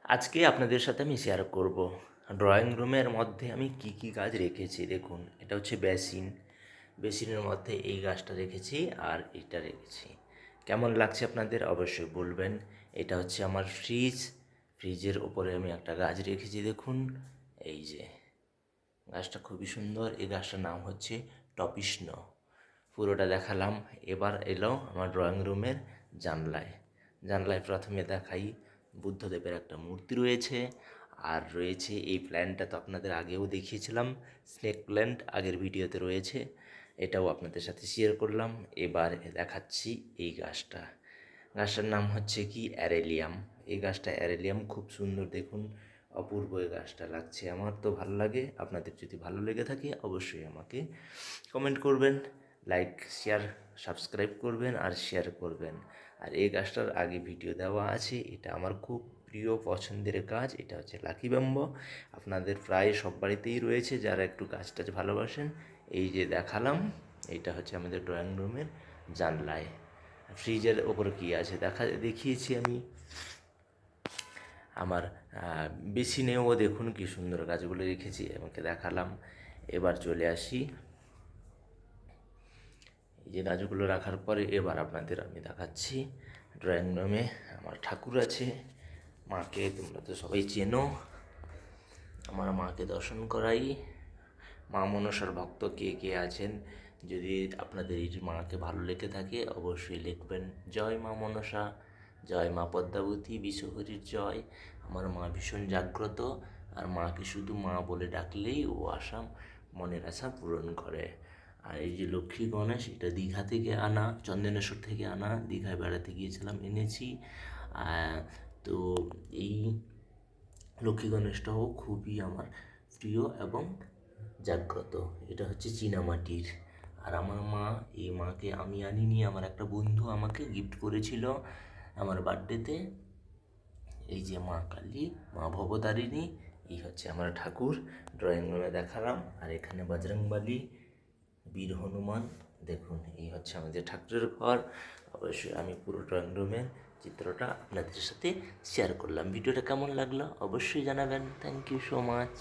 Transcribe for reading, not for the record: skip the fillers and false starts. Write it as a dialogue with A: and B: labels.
A: আজকে আপনাদের সাথে আমি শেয়ার করব ড্রয়িং রুমের মধ্যে আমি কি কি গাছ রেখেছি। দেখুন, এটা হচ্ছে বেসিনের মধ্যে এই গাছটা রেখেছি আর এটা রেখেছি। কেমন লাগছে আপনাদের অবশ্যই বলবেন। এটা হচ্ছে আমার ফ্রিজের ওপরে আমি একটা গাছ রেখেছি। দেখুন, এই যে গাছটা খুবই সুন্দর। এই গাছটার নাম হচ্ছে টপিষ্ণ। পুরোটা দেখালাম। এবার এলো আমার ড্রয়িং রুমের জানলায়। জানলায় প্রথমে দেখাই বুদ্ধদেবের একটা মূর্তি রয়েছে, আর রয়েছে এই প্ল্যান্টটা তো আপনাদের আগেও দেখিয়েছিলাম, স্নেক প্ল্যান্ট আগের ভিডিওতে রয়েছে, এটাও আপনাদের সাথে শেয়ার করলাম। এবার দেখাচ্ছি এই গাছটা। গাছটার নাম হচ্ছে কি অ্যারেলিয়াম। এই গাছটা অ্যারেলিয়াম, খুব সুন্দর দেখুন, অপূর্ব এই গাছটা লাগছে। আমার তো ভালো লাগে। আপনাদের যদি ভালো লেগে থাকে অবশ্যই আমাকে কমেন্ট করবেন, লাইক শেয়ার সাবস্ক্রাইব করবেন আর শেয়ার করবেন। আর এই গাছটার আগে ভিডিও দেওয়া আছে। এটা আমার খুব প্রিয় পছন্দের গাছ। এটা হচ্ছে লাকি ব্যাম্বো। আপনাদের প্রায় সব বাড়িতেই রয়েছে যারা একটু গাছ টাছ ভালোবাসেন। এই যে দেখালাম, এইটা হচ্ছে আমাদের ড্রয়িং রুমের জানলায়। ফ্রিজের ওপরে কী আছে দেখিয়েছি আমি। আমার বেসিনেও দেখুন কি সুন্দর গাছগুলো রেখেছি, আমাকে দেখালাম। এবার চলে আসি এই যে গাছগুলো রাখার পরে এবার আপনাদের আমি দেখাচ্ছি ড্রয়িং রুমে আমার ঠাকুর আছে। মাকে তোমরা তো সবাই চেনো, আমার মাকে দর্শন করাই। মা মনসার ভক্ত কে কে আছেন, যদি আপনাদের এই মাকে ভালো লেগে থাকে অবশ্যই লিখবেন জয় মা মনসা, জয় মা পদ্মাবতী, বিশ্বহরির জয়। আমার মা ভীষণ জাগ্রত, আর মাকে শুধু মা বলে ডাকলেই ও আশা, মনের আশা পূরণ করে। আর এই যে লক্ষ্মী গণেশ, এটা দীঘা থেকে আনা, চন্দনেশ্বর থেকে আনা, দীঘায় বেড়াতে গিয়েছিলাম, এনেছি। তো এই লক্ষ্মী গণেশটাও খুবই আমার প্রিয় এবং জাগ্রত। এটা হচ্ছে চীনামাটির। আর আমার মা, এই মাকে আমি আনিনি, আমার একটা বন্ধু আমাকে গিফট করেছিল আমার বার্থডেতে। এই যে মা কালী, মা ভবতারিণী, এই হচ্ছে আমার ঠাকুর। ড্রয়িং রুমে দেখালাম। আর এখানে বজরংবলী, বীর হনুমান, দেখুন এই হচ্ছে আমাদের ঠাকুরের ঘর। অবশ্যই আমি পুরো ড্রয়িং রুমের চিত্রটা আপনাদের সাথে শেয়ার করলাম। ভিডিওটা কেমন লাগলো অবশ্যই জানাবেন। Thank you so much.